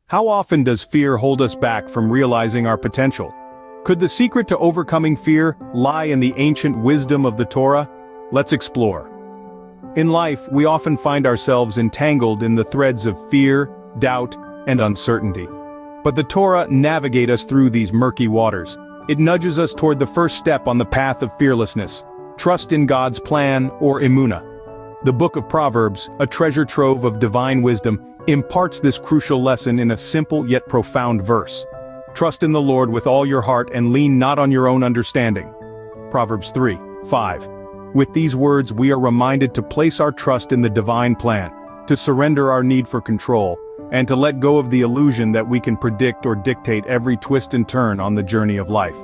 How often does fear hold us back from realizing our potential? Could the secret to overcoming fear lie in the ancient wisdom of the Torah? Let's explore. In life, we often find ourselves entangled in the threads of fear, doubt, and uncertainty. But the Torah navigates us through these murky waters. It nudges us toward the first step on the path of fearlessness: trust in God's plan, or emunah. The book of Proverbs, a treasure trove of divine wisdom, imparts this crucial lesson in a simple yet profound verse. Trust in the Lord with all your heart and lean not on your own understanding. Proverbs 3:5. With these words, we are reminded to place our trust in the divine plan, to surrender our need for control, and to let go of the illusion that we can predict or dictate every twist and turn on the journey of life.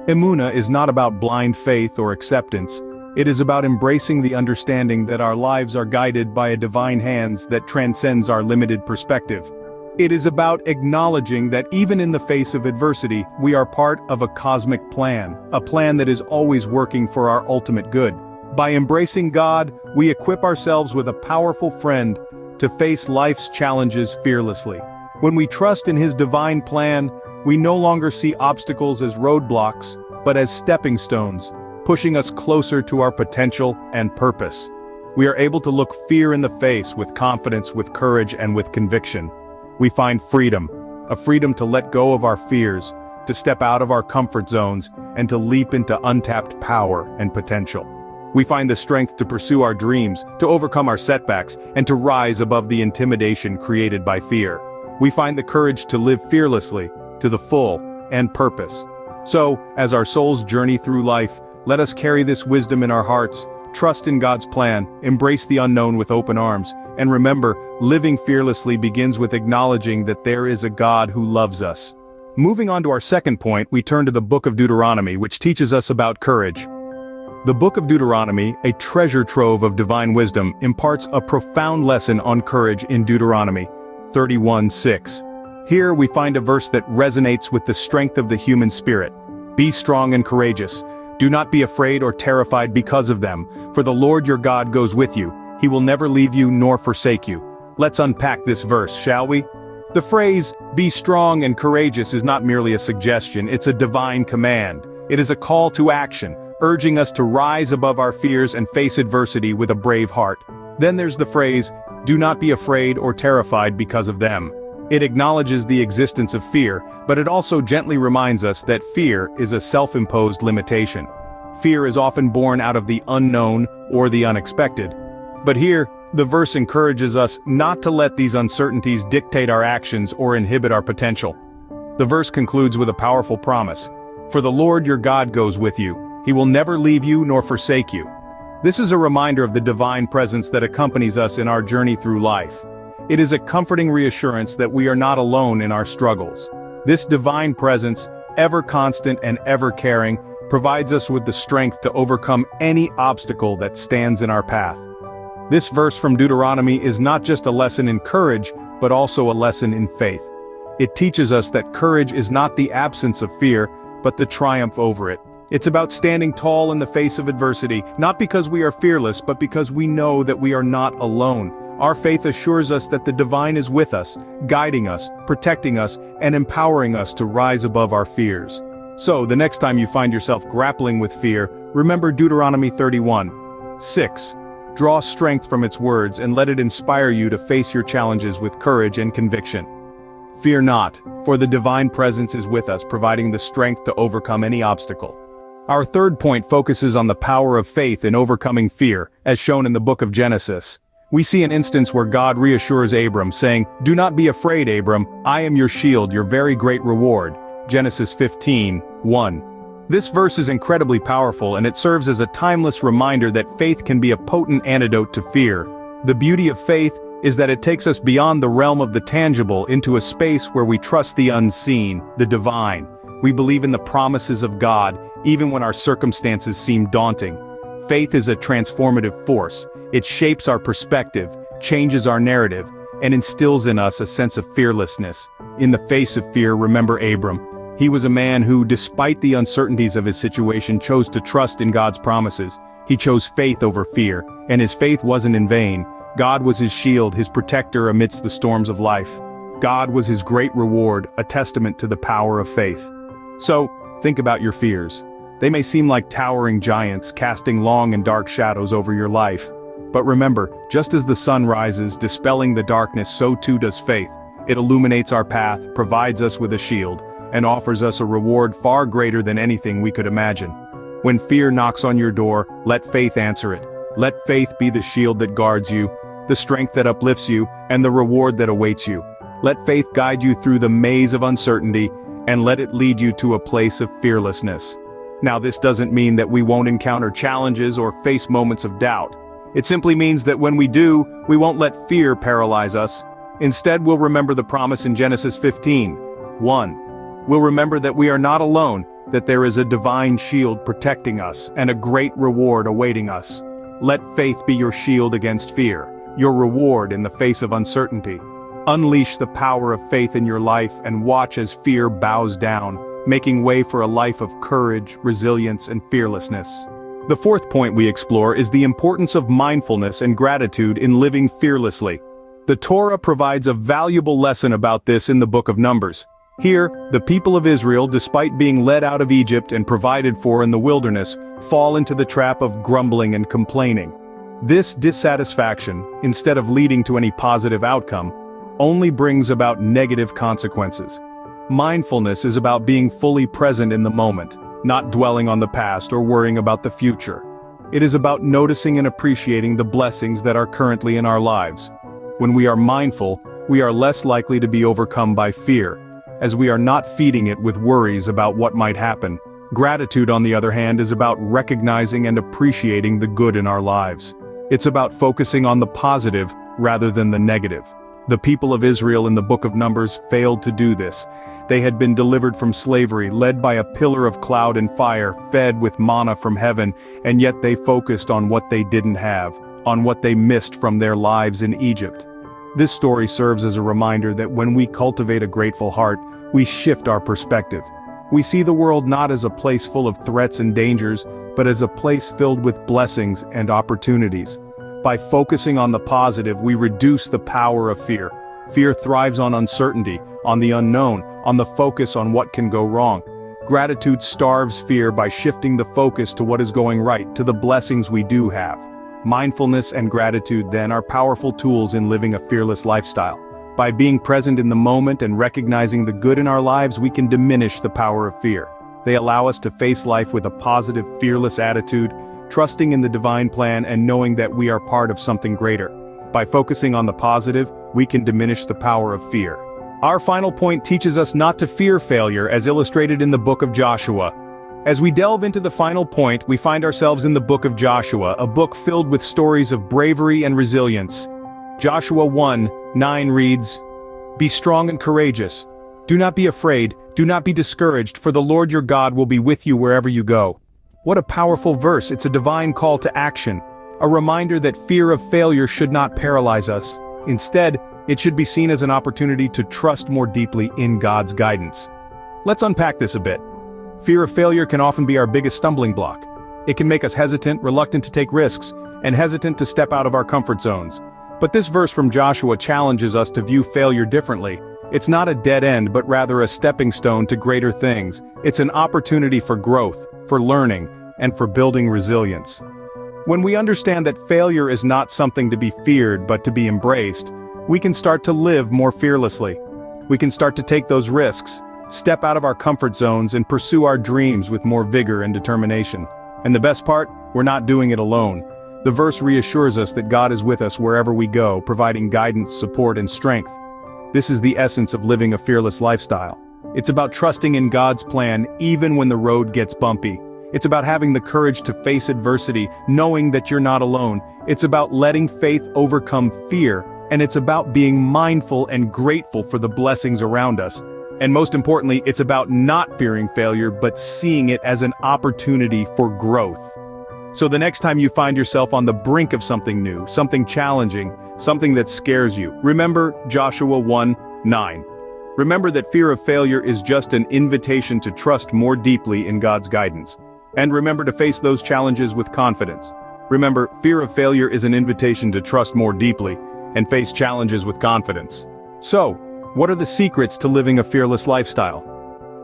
Emunah is not about blind faith or acceptance. It is about embracing the understanding that our lives are guided by a divine hand that transcends our limited perspective. It is about acknowledging that even in the face of adversity, we are part of a cosmic plan, a plan that is always working for our ultimate good. By embracing God, we equip ourselves with a powerful friend to face life's challenges fearlessly. When we trust in His divine plan, we no longer see obstacles as roadblocks, but as stepping stones, pushing us closer to our potential and purpose. We are able to look fear in the face with confidence, with courage, and with conviction. We find freedom, a freedom to let go of our fears, to step out of our comfort zones, and to leap into untapped power and potential. We find the strength to pursue our dreams, to overcome our setbacks, and to rise above the intimidation created by fear. We find the courage to live fearlessly, to the full, and purpose. So, as our souls journey through life, let us carry this wisdom in our hearts, trust in God's plan, embrace the unknown with open arms, and remember, living fearlessly begins with acknowledging that there is a God who loves us. Moving on to our second point, we turn to the book of Deuteronomy, which teaches us about courage. The book of Deuteronomy, a treasure trove of divine wisdom, imparts a profound lesson on courage in Deuteronomy 31:6. Here we find a verse that resonates with the strength of the human spirit. Be strong and courageous. Do not be afraid or terrified because of them, for the Lord your God goes with you. He will never leave you nor forsake you. Let's unpack this verse, shall we? The phrase, be strong and courageous, is not merely a suggestion, it's a divine command. It is a call to action, urging us to rise above our fears and face adversity with a brave heart. Then there's the phrase, do not be afraid or terrified because of them. It acknowledges the existence of fear, but it also gently reminds us that fear is a self-imposed limitation. Fear is often born out of the unknown or the unexpected. But here, the verse encourages us not to let these uncertainties dictate our actions or inhibit our potential. The verse concludes with a powerful promise. For the Lord your God goes with you. He will never leave you nor forsake you. This is a reminder of the divine presence that accompanies us in our journey through life. It is a comforting reassurance that we are not alone in our struggles. This divine presence, ever constant and ever caring, provides us with the strength to overcome any obstacle that stands in our path. This verse from Deuteronomy is not just a lesson in courage, but also a lesson in faith. It teaches us that courage is not the absence of fear, but the triumph over it. It's about standing tall in the face of adversity, not because we are fearless, but because we know that we are not alone. Our faith assures us that the divine is with us, guiding us, protecting us, and empowering us to rise above our fears. So, the next time you find yourself grappling with fear, remember Deuteronomy 31:6. Draw strength from its words and let it inspire you to face your challenges with courage and conviction. Fear not, for the divine presence is with us, providing the strength to overcome any obstacle. Our third point focuses on the power of faith in overcoming fear, as shown in the book of Genesis. We see an instance where God reassures Abram, saying, "Do not be afraid, Abram, I am your shield, your very great reward." Genesis 15:1. This verse is incredibly powerful, and it serves as a timeless reminder that faith can be a potent antidote to fear. The beauty of faith is that it takes us beyond the realm of the tangible into a space where we trust the unseen, the divine. We believe in the promises of God, even when our circumstances seem daunting. Faith is a transformative force. It shapes our perspective, changes our narrative, and instills in us a sense of fearlessness. In the face of fear, remember Abram. He was a man who, despite the uncertainties of his situation, chose to trust in God's promises. He chose faith over fear, and his faith wasn't in vain. God was his shield, his protector amidst the storms of life. God was his great reward, a testament to the power of faith. So, think about your fears. They may seem like towering giants casting long and dark shadows over your life. But remember, just as the sun rises, dispelling the darkness, so too does faith. It illuminates our path, provides us with a shield, and offers us a reward far greater than anything we could imagine. When fear knocks on your door, let faith answer it. Let faith be the shield that guards you, the strength that uplifts you, and the reward that awaits you. Let faith guide you through the maze of uncertainty, and let it lead you to a place of fearlessness. Now, this doesn't mean that we won't encounter challenges or face moments of doubt. It simply means that when we do, we won't let fear paralyze us. Instead, we'll remember the promise in Genesis 15:1. We'll remember that we are not alone, that there is a divine shield protecting us, and a great reward awaiting us. Let faith be your shield against fear, your reward in the face of uncertainty. Unleash the power of faith in your life and watch as fear bows down, making way for a life of courage, resilience, and fearlessness. The fourth point we explore is the importance of mindfulness and gratitude in living fearlessly. The Torah provides a valuable lesson about this in the book of Numbers. Here, the people of Israel, despite being led out of Egypt and provided for in the wilderness, fall into the trap of grumbling and complaining. This dissatisfaction, instead of leading to any positive outcome, only brings about negative consequences. Mindfulness is about being fully present in the moment, not dwelling on the past or worrying about the future. It is about noticing and appreciating the blessings that are currently in our lives. When we are mindful, we are less likely to be overcome by fear, as we are not feeding it with worries about what might happen. Gratitude, on the other hand, is about recognizing and appreciating the good in our lives. It's about focusing on the positive rather than the negative. The people of Israel in the book of Numbers failed to do this. They had been delivered from slavery, led by a pillar of cloud and fire, fed with manna from heaven, and yet they focused on what they didn't have, on what they missed from their lives in Egypt. This story serves as a reminder that when we cultivate a grateful heart, we shift our perspective. We see the world not as a place full of threats and dangers, but as a place filled with blessings and opportunities. By focusing on the positive, we reduce the power of fear. Fear thrives on uncertainty, on the unknown, on the focus on what can go wrong. Gratitude starves fear by shifting the focus to what is going right, to the blessings we do have. Mindfulness and gratitude, then, are powerful tools in living a fearless lifestyle. By being present in the moment and recognizing the good in our lives, we can diminish the power of fear. They allow us to face life with a positive, fearless attitude, trusting in the divine plan and knowing that we are part of something greater. By focusing on the positive, we can diminish the power of fear. Our final point teaches us not to fear failure, as illustrated in the book of Joshua. As we delve into the final point, we find ourselves in the book of Joshua, a book filled with stories of bravery and resilience. Joshua 1:9 reads, "Be strong and courageous. Do not be afraid, do not be discouraged, for the Lord your God will be with you wherever you go." What a powerful verse. It's a divine call to action, a reminder that fear of failure should not paralyze us. Instead, it should be seen as an opportunity to trust more deeply in God's guidance. Let's unpack this a bit. Fear of failure can often be our biggest stumbling block. It can make us hesitant, reluctant to take risks, and hesitant to step out of our comfort zones. But this verse from Joshua challenges us to view failure differently. It's not a dead end, but rather a stepping stone to greater things. It's an opportunity for growth, for learning, and for building resilience. When we understand that failure is not something to be feared but to be embraced, we can start to live more fearlessly. We can start to take those risks, step out of our comfort zones, and pursue our dreams with more vigor and determination. And the best part, we're not doing it alone. The verse reassures us that God is with us wherever we go, providing guidance, support, and strength. This is the essence of living a fearless lifestyle. It's about trusting in God's plan even when the road gets bumpy. It's about having the courage to face adversity, knowing that you're not alone. It's about letting faith overcome fear, and it's about being mindful and grateful for the blessings around us. And most importantly, it's about not fearing failure, but seeing it as an opportunity for growth. So the next time you find yourself on the brink of something new, something challenging, something that scares you, remember Joshua 1:9. Remember that fear of failure is just an invitation to trust more deeply in God's guidance. And remember to face those challenges with confidence. Remember, fear of failure is an invitation to trust more deeply and face challenges with confidence. So, What are the secrets to living a fearless lifestyle?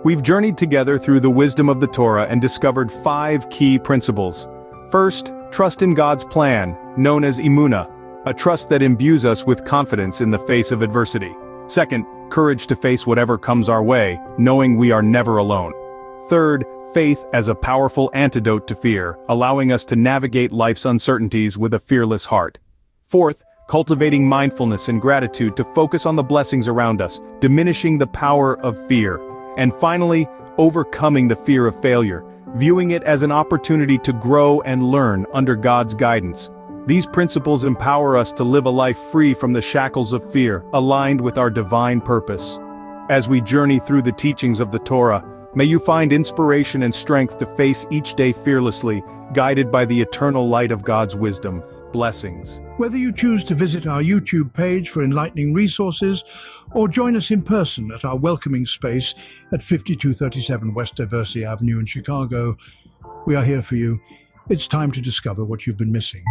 We've journeyed together through the wisdom of the Torah and discovered 5 key principles. First, trust in God's plan, known as Emunah, a trust that imbues us with confidence in the face of adversity. Second, courage to face whatever comes our way, knowing we are never alone. Third, faith as a powerful antidote to fear, allowing us to navigate life's uncertainties with a fearless heart. Fourth, cultivating mindfulness and gratitude to focus on the blessings around us, diminishing the power of fear. And finally, overcoming the fear of failure, viewing it as an opportunity to grow and learn under God's guidance. These principles empower us to live a life free from the shackles of fear, aligned with our divine purpose. As we journey through the teachings of the Torah, may you find inspiration and strength to face each day fearlessly, guided by the eternal light of God's wisdom. Blessings. Whether you choose to visit our YouTube page for enlightening resources or join us in person at our welcoming space at 5237 West Diversey Avenue in Chicago, we are here for you. It's time to discover what you've been missing.